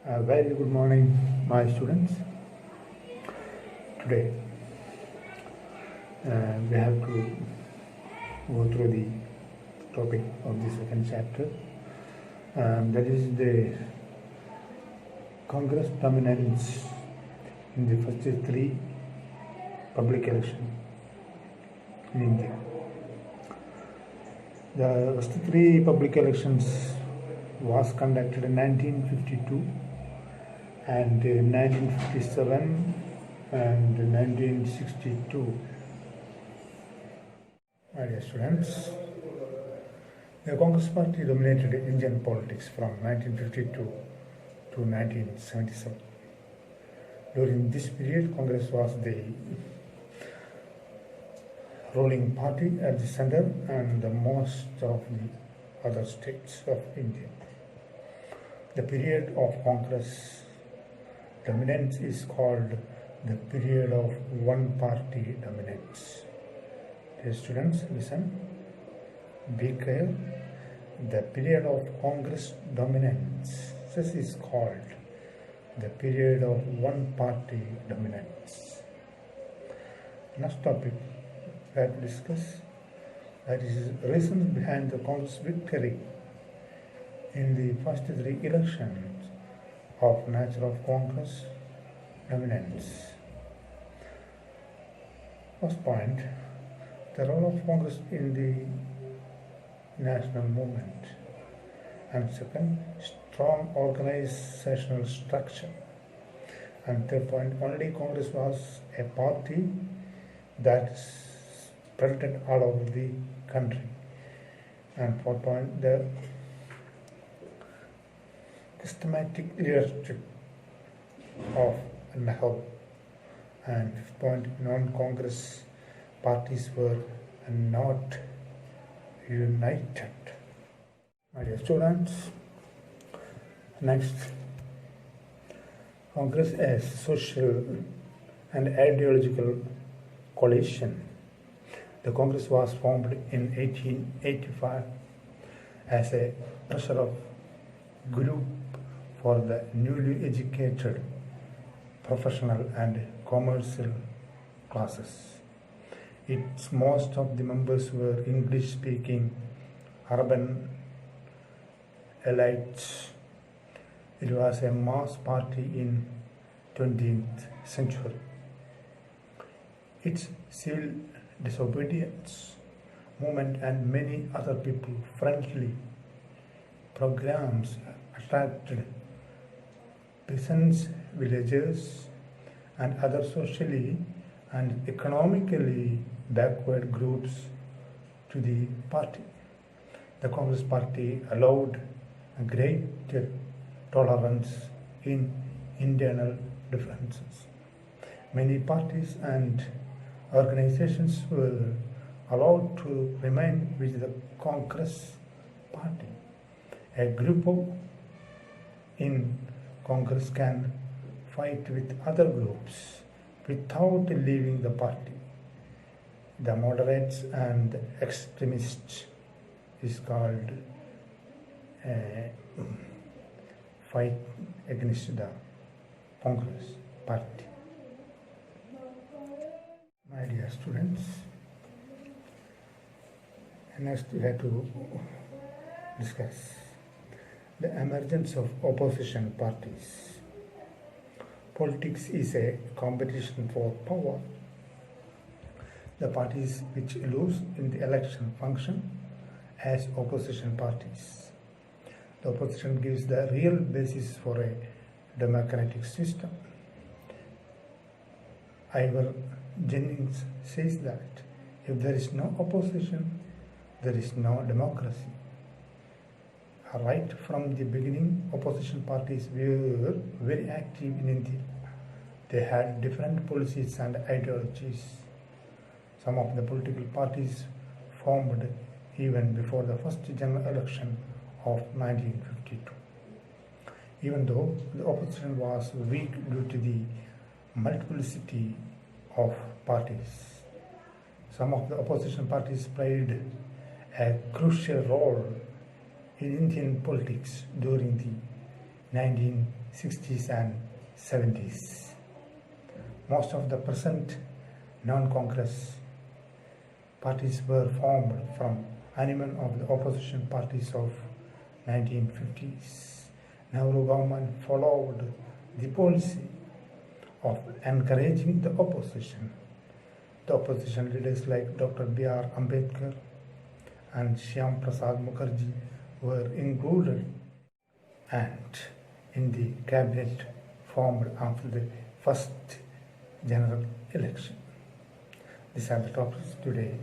A very good morning, my students. Today, we have to go through the topic of the second chapter, that is the Congress dominance in the first three public elections in India. The first three public elections was conducted in 1952 and 1957 and 1962. My dear students, the Congress Party dominated Indian politics from 1952 to 1977. During this period, Congress was the ruling party at the center and the most of the other states of India. The period of Congress dominance is called the period of one-party dominance. Dear students, listen, be clear. The period of Congress dominance, this is called the period of one-party dominance. Next topic that we discuss, that is reasons behind the Congress victory in the first three elections of nature of Congress dominance. First point, the role of Congress in the national movement. And second, strong organizational structure. And third point, only Congress was a party that spread all over the country. And fourth point, the systematic leadership of Nehru. And fifth point, non-Congress parties were not united. My dear students, next, Congress as social and ideological coalition. The Congress was formed in 1885 as a pressure of group for the newly educated professional and commercial classes. Its most of the members were English-speaking urban elites. It was a mass party in 20th century. Its civil disobedience movement and many other people friendly programs attracted peasants, villagers, and other socially and economically backward groups to the party. The Congress Party allowed a greater tolerance in internal differences. Many parties and organizations were allowed to remain with the Congress Party. A group in Congress can fight with other groups without leaving the party. The moderates and extremists is called fight against the Congress Party. My dear students, next we have to discuss the emergence of opposition parties. Politics is a competition for power. The parties which lose in the election function as opposition parties. The opposition gives the real basis for a democratic system. Ivor Jennings says that if there is no opposition, there is no democracy. Right from the beginning, opposition parties were very active in India. They had different policies and ideologies. Some of the political parties formed even before the first general election of 1952. Even though the opposition was weak due to the multiplicity of parties, some of the opposition parties played a crucial role in Indian politics during the 1960s and 70s. Most of the present non-Congress parties were formed from animal of the opposition parties of 1950s. Nehru government followed the policy of encouraging the opposition. The opposition leaders like Dr. B.R. Ambedkar and Shyam Prasad Mukherjee were included and in the cabinet formed after the first general election. These are the topics today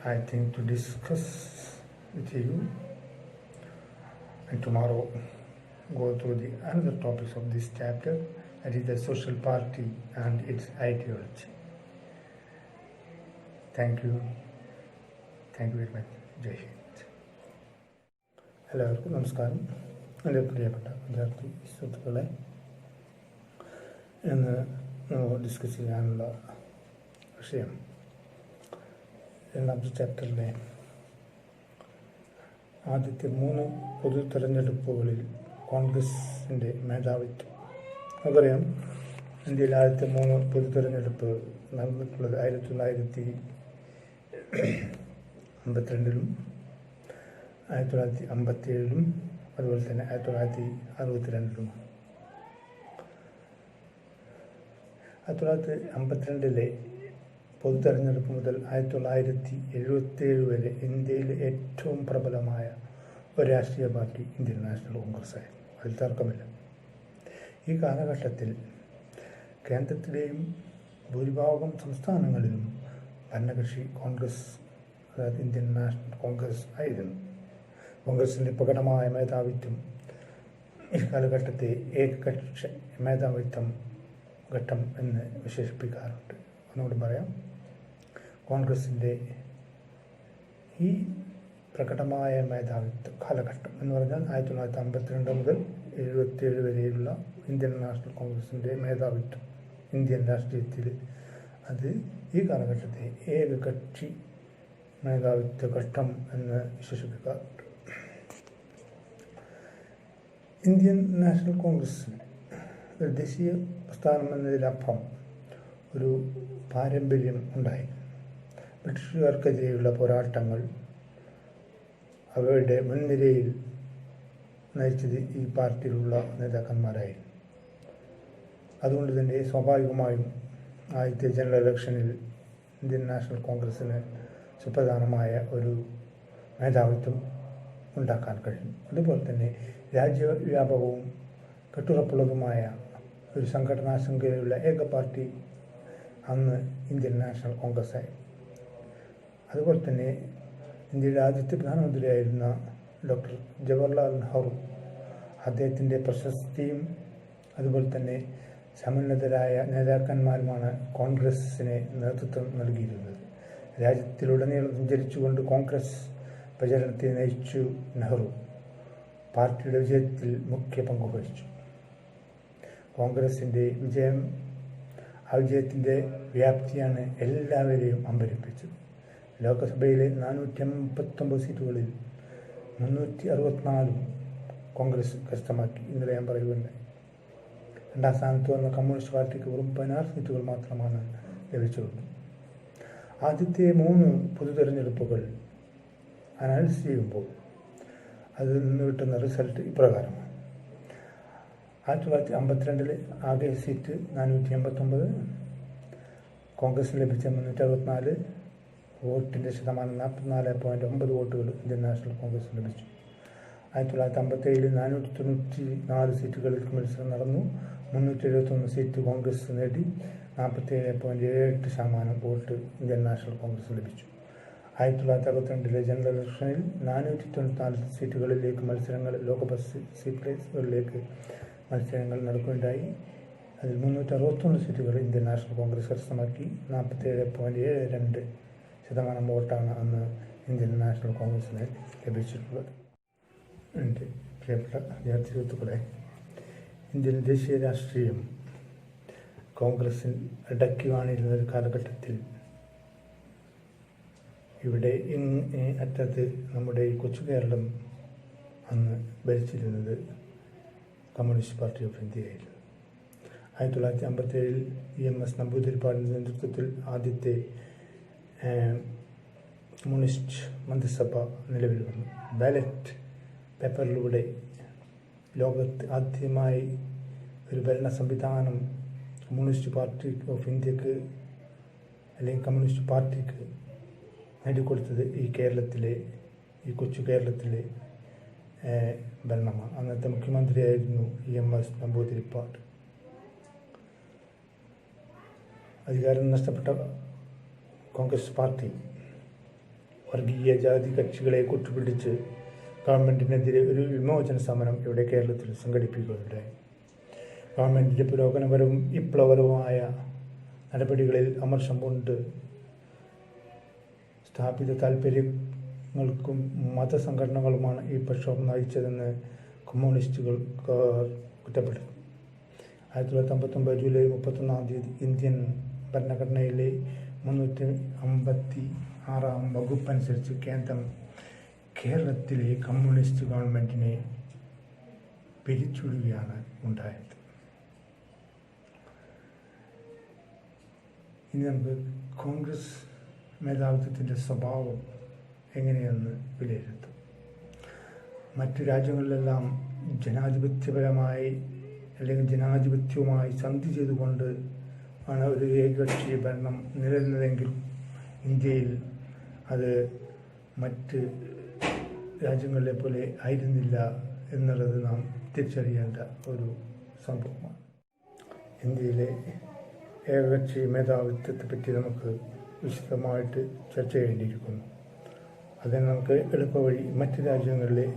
I think to discuss with you, and tomorrow go through the another topics of this chapter, that is the social party and its ideology. Thank you very much. Jai Hind. എല്ലാവർക്കും നമസ്കാരം. എൻ്റെ പ്രിയപ്പെട്ട വിദ്യാർത്ഥി സുഹൃത്തുക്കളെ, ഇന്ന് discuss ചെയ്യാനുള്ള വിഷയം രണ്ടാമത്തെ ചാപ്റ്ററിലെ ആദ്യത്തെ 3 പൊതു തെരഞ്ഞെടുപ്പുകളിൽ കോൺഗ്രസിൻ്റെ മേധാവിത്വം. നമുക്കറിയാം, ഇന്ത്യയിൽ ആദ്യത്തെ 3 പൊതു തെരഞ്ഞെടുപ്പ് നടന്നിട്ടുള്ളത് 1952-ലും 1957-ലും അതുപോലെ തന്നെ 1962-ലും. 1952-ലെ പൊതു തെരഞ്ഞെടുപ്പ് മുതൽ 1977 വരെ ഇന്ത്യയിലെ ഏറ്റവും പ്രബലമായ ഒരു രാഷ്ട്രീയ പാർട്ടി ഇന്ത്യൻ നാഷണൽ കോൺഗ്രസ് ആയിരുന്നു. അതിൽ തർക്കമില്ല. ഈ കാലഘട്ടത്തിൽ കേന്ദ്രത്തിലെയും ഭൂരിഭാഗം സംസ്ഥാനങ്ങളിലും ഭരണകക്ഷി കോൺഗ്രസ്, അതായത് ഇന്ത്യൻ നാഷണൽ കോൺഗ്രസ് ആയിരുന്നു. കോൺഗ്രസിൻ്റെ പ്രകടമായ മേധാവിത്വം ഈ കാലഘട്ടത്തെ ഏകകക്ഷി മേധാവിത്വം ഘട്ടം എന്ന് വിശേഷിപ്പിക്കാറുണ്ട്. ഒന്നുകൂടി പറയാം, കോൺഗ്രസിൻ്റെ ഈ പ്രകടമായ മേധാവിത്വ കാലഘട്ടം എന്ന് പറഞ്ഞാൽ 1952 മുതൽ 1977 വരെയുള്ള ഇന്ത്യൻ നാഷണൽ കോൺഗ്രസിൻ്റെ മേധാവിത്വം ഇന്ത്യൻ രാഷ്ട്രീയത്തിൽ, അത് ഈ കാലഘട്ടത്തെ ഏകകക്ഷി മേധാവിത്വ ഘട്ടം എന്ന് വിശേഷിപ്പിക്കാറുണ്ട്. ഇന്ത്യൻ നാഷണൽ കോൺഗ്രസ്സിന് ഒരു ദേശീയ പ്രസ്ഥാനം എന്നതിനപ്പുറം ഒരു പാരമ്പര്യം ഉണ്ടായി. ബ്രിട്ടീഷുകാർക്കെതിരെയുള്ള പോരാട്ടങ്ങൾ അവരുടെ മുൻനിരയിൽ നയിച്ചത് ഈ പാർട്ടിയിലുള്ള നേതാക്കന്മാരായിരുന്നു. അതുകൊണ്ട് തന്നെ സ്വാഭാവികമായും ആദ്യത്തെ ജനറൽ ഇലക്ഷനിൽ ഇന്ത്യൻ നാഷണൽ കോൺഗ്രസ്സിന് സുപ്രധാനമായ ഒരു മേധാവിത്വം ഉണ്ടാക്കാൻ കഴിഞ്ഞു. അതുപോലെ തന്നെ രാജ്യവ്യാപകവും കെട്ടുറപ്പുള്ളതുമായ ഒരു സംഘടനാ ശൃംഖലയുള്ള ഏക പാർട്ടി അന്ന് ഇന്ത്യൻ നാഷണൽ കോൺഗ്രസ് ആയി. അതുപോലെ തന്നെ ഇന്ത്യയുടെ ആദ്യത്തെ പ്രധാനമന്ത്രിയായിരുന്ന ഡോക്ടർ ജവഹർലാൽ നെഹ്റു, അദ്ദേഹത്തിൻ്റെ പ്രശസ്തിയും അതുപോലെ തന്നെ സമുന്നതരായ നേതാക്കന്മാരുമാണ് കോൺഗ്രസ്സിന് നേതൃത്വം നൽകിയിരുന്നത്. രാജ്യത്തിലുടനീളം സഞ്ചരിച്ചുകൊണ്ട് കോൺഗ്രസ് പ്രചരണത്തെ നയിച്ചു നെഹ്റു പാർട്ടിയുടെ വിജയത്തിൽ മുഖ്യ പങ്ക് വഹിച്ചു. കോൺഗ്രസിൻ്റെ ആ വിജയത്തിൻ്റെ വ്യാപ്തിയാണ് എല്ലാവരെയും അമ്പരിപ്പിച്ചത്. ലോക്സഭയിലെ 459 സീറ്റുകളിൽ 364 കോൺഗ്രസ് കരസ്ഥമാക്കി. ഇന്നലെ ഞാൻ പറയുകയുണ്ടായി. രണ്ടാം സ്ഥാനത്ത് വന്ന കമ്മ്യൂണിസ്റ്റ് പാർട്ടിക്ക് വെറും 16 സീറ്റുകൾ മാത്രമാണ് ലഭിച്ചുള്ളൂ. ആദ്യത്തെ 3 പൊതു തെരഞ്ഞെടുപ്പുകൾ അനലൈസ് ചെയ്യുമ്പോൾ അതിൽ നിന്ന് കിട്ടുന്ന റിസൾട്ട് ഇപ്രകാരമാണ്. 1952 ആകെ സീറ്റ് 489, കോൺഗ്രസിന് ലഭിച്ച 364, വോട്ടിൻ്റെ ശതമാനം 44.9 വോട്ടുകൾ ഇന്ത്യൻ നാഷണൽ കോൺഗ്രസ് ലഭിച്ചു. 1957 494 സീറ്റുകളിൽ മത്സരം നടന്നു. 371 സീറ്റ് കോൺഗ്രസ് നേടി. 47.78% വോട്ട് ഇന്ത്യൻ നാഷണൽ കോൺഗ്രസ് ലഭിച്ചു. 1962 ജനറൽ ഇലക്ഷനിൽ 494 സീറ്റുകളിലേക്ക് ലോക്സഭ സീറ്റുകളിലേക്ക് മത്സരങ്ങൾ നടക്കുകയുണ്ടായി. അതിൽ 361 സീറ്റുകൾ ഇന്ത്യൻ നാഷണൽ കോൺഗ്രസ് കരസ്ഥമാക്കി. 47.72% വോട്ടാണ് അന്ന് ഇന്ത്യൻ നാഷണൽ കോൺഗ്രസിന് ലഭിച്ചിട്ടുള്ളത്. എൻ്റെ പ്രിയപ്പെട്ട വിദ്യാർത്ഥി സുഹൃത്തുക്കളെ, ഇന്ത്യൻ ദേശീയ രാഷ്ട്രീയം കോൺഗ്രസിൽ അടക്കി വാണിരുന്ന ഒരു കാലഘട്ടത്തിൽ ഇവിടെ അറ്റത്ത് നമ്മുടെ ഈ കൊച്ചു കേരളം അന്ന് ഭരിച്ചിരുന്നത് കമ്മ്യൂണിസ്റ്റ് പാർട്ടി ഓഫ് ഇന്ത്യയായിരുന്നു. 1957 EMS നമ്പൂതിരിപ്പാടിൻ്റെ നേതൃത്വത്തിൽ ആദ്യത്തെ കമ്മ്യൂണിസ്റ്റ് മന്ത്രിസഭ നിലവിൽ വന്നു. ബാലറ്റ് പേപ്പറിലൂടെ ലോകത്ത് ആദ്യമായി ഒരു ഭരണ സംവിധാനം കമ്മ്യൂണിസ്റ്റ് പാർട്ടി ഓഫ് ഇന്ത്യക്ക് അല്ലെങ്കിൽ കമ്മ്യൂണിസ്റ്റ് പാർട്ടിക്ക് നേടിക്കൊടുത്തത് ഈ കൊച്ചു കേരളത്തിലെ ഭരണമാണ്. അന്നത്തെ മുഖ്യമന്ത്രിയായിരുന്നു EMS നമ്പൂതിരിപ്പാട്. അധികാരം നഷ്ടപ്പെട്ട കോൺഗ്രസ് പാർട്ടി വർഗീയ ജാതി കക്ഷികളെ കൂട്ടുപിടിച്ച് ഗവൺമെൻറ്റിനെതിരെ ഒരു വിമോചന സമരം ഇവിടെ കേരളത്തിൽ സംഘടിപ്പിക്കുകയുണ്ടായി. ഗവൺമെൻറ്റിൻ്റെ പുരോഗമനപരവും വിപ്ലവപരവുമായ നടപടികളിൽ അമർഷം കൊണ്ട് സ്ഥാപിത താൽപ്പര്യങ്ങൾക്കും മതസംഘടനകളുമാണ് ഈ പ്രക്ഷോഭം നയിച്ചതെന്ന് കമ്മ്യൂണിസ്റ്റുകൾ കുറ്റപ്പെടുത്തി. 1959 ജൂലൈ 31 ഇന്ത്യൻ ഭരണഘടനയിലെ 356 വകുപ്പനുസരിച്ച് കേന്ദ്രം കേരളത്തിലെ കമ്മ്യൂണിസ്റ്റ് ഗവൺമെൻറ്റിനെ പിരിച്ചുവിടുകയാണ് ഉണ്ടായത്. ഇനി നമുക്ക് കോൺഗ്രസ് മേധാവിത്വത്തിൻ്റെ സ്വഭാവം എങ്ങനെയെന്ന് വിലയിരുത്തും. മറ്റു രാജ്യങ്ങളിലെല്ലാം ജനാധിപത്യപരമായി അല്ലെങ്കിൽ ജനാധിപത്യവുമായി സന്ധി ചെയ്തുകൊണ്ട് ആണ് ഒരു ഏകകക്ഷി ഭരണം നിലനിന്നതെങ്കിൽ ഇന്ത്യയിൽ അത് മറ്റ് രാജ്യങ്ങളിലെ പോലെ ആയിരുന്നില്ല എന്നുള്ളത് നാം തിരിച്ചറിയേണ്ട ഒരു സംഭവമാണ്. ഇന്ത്യയിലെ ഏകകക്ഷി മേധാവിത്വത്തെപ്പറ്റി നമുക്ക് വിശദമായിട്ട് ചർച്ച ചെയ്യേണ്ടിയിരിക്കുന്നു. അതിന് നമുക്ക് എളുപ്പവഴി മറ്റ് രാജ്യങ്ങളിലെ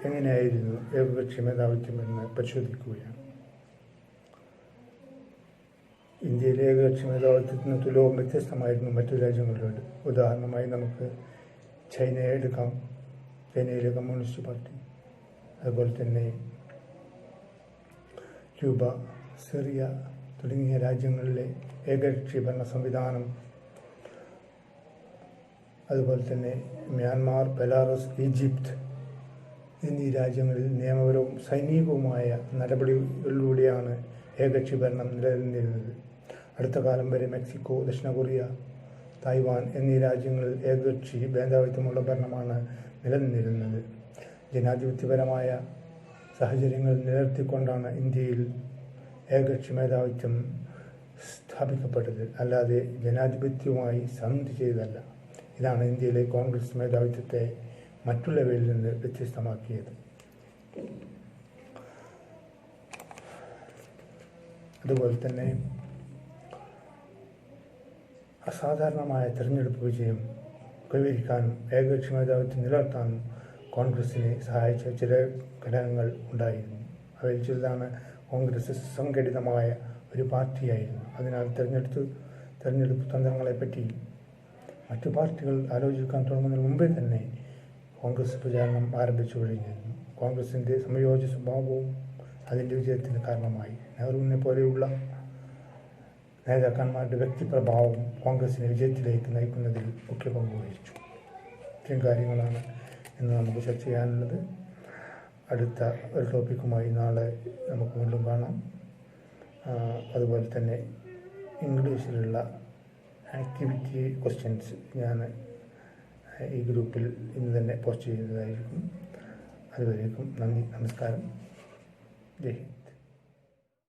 എങ്ങനെയായിരുന്നു ഏകകക്ഷി മേധാവിത്വം എന്ന് പരിശോധിക്കുകയാണ്. ഇന്ത്യയിലെ ഏകകക്ഷി മേധാവിത്വത്തിന് തുലവും വ്യത്യസ്തമായിരുന്നു മറ്റു രാജ്യങ്ങളിലുണ്ട്. ഉദാഹരണമായി നമുക്ക് ചൈനയെ എടുക്കാം. ചൈനയിലെ കമ്മ്യൂണിസ്റ്റ് പാർട്ടി, അതുപോലെ തന്നെ ക്യൂബ, സിറിയ തുടങ്ങിയ രാജ്യങ്ങളിലെ ഏകകക്ഷി ഭരണ സംവിധാനം, അതുപോലെ തന്നെ മ്യാൻമാർ, ബെലാറസ്, ഈജിപ്ത് എന്നീ രാജ്യങ്ങളിൽ നിയമപരവും സൈനികവുമായ നടപടികളിലൂടെയാണ് ഏകകക്ഷി ഭരണം നിലനിന്നിരുന്നത്. അടുത്ത കാലം വരെ മെക്സിക്കോ, ദക്ഷിണ കൊറിയ, തായ്വാൻ എന്നീ രാജ്യങ്ങളിൽ ഏകകക്ഷി മേധാവിത്വമുള്ള ഭരണമാണ് നിലനിന്നിരുന്നത്. ജനാധിപത്യപരമായ സാഹചര്യങ്ങൾ നിലനിർത്തിക്കൊണ്ടാണ് ഇന്ത്യയിൽ ഏകകക്ഷി മേധാവിത്വം സ്ഥാപിക്കപ്പെട്ടത്, അല്ലാതെ ജനാധിപത്യവുമായി സന്ധി ചെയ്തതല്ല. ഇതാണ് ഇന്ത്യയിലെ കോൺഗ്രസ് മേധാവിത്വത്തെ മറ്റുള്ളവയിൽ നിന്ന് വ്യത്യസ്തമാക്കിയത്. അതുപോലെ തന്നെ അസാധാരണമായ തിരഞ്ഞെടുപ്പ് വിജയം കൈവരിക്കാനും ഏകകക്ഷി മേധാവിത്വം നിലനിർത്താനും കോൺഗ്രസിനെ സഹായിച്ച ചില ഘടകങ്ങൾ ഉണ്ടായിരുന്നു. അവയിൽ ചിലതാണ് കോൺഗ്രസ് സംഘടിതമായ ഒരു പാർട്ടിയായിരുന്നു. അതിനാൽ തിരഞ്ഞെടുപ്പ് തന്ത്രങ്ങളെപ്പറ്റി മറ്റു പാർട്ടികൾ ആലോചിക്കാൻ തുടങ്ങുന്നതിന് മുമ്പേ തന്നെ കോൺഗ്രസ് പ്രചാരണം ആരംഭിച്ചു കഴിഞ്ഞിരുന്നു. കോൺഗ്രസിൻ്റെ സംയോജന സ്വഭാവവും അതിൻ്റെ വിജയത്തിന് കാരണമായി. നെഹ്റുവിനെ പോലെയുള്ള നേതാക്കന്മാരുടെ വ്യക്തിപ്രഭാവം കോൺഗ്രസിനെ വിജയത്തിലേക്ക് നയിക്കുന്നതിൽ മുഖ്യ പങ്ക് വഹിച്ചു. ഇത്രയും കാര്യങ്ങളാണ് ഇന്ന് നമുക്ക് ചർച്ച ചെയ്യാനുള്ളത്. അടുത്ത ഒരു ടോപ്പിക്കുമായി നാളെ നമുക്ക് വീണ്ടും കാണാം. അതുപോലെ തന്നെ ഇംഗ്ലീഷിലുള്ള ആക്ടിവിറ്റി ക്വസ്റ്റ്യൻസ് ഞാൻ ഈ ഗ്രൂപ്പിൽ ഇന്ന് തന്നെ പോസ്റ്റ് ചെയ്യുന്നതായിരിക്കും. അതുവരേക്കും നന്ദി, നമസ്കാരം, ജയ് ഹിന്ദ്.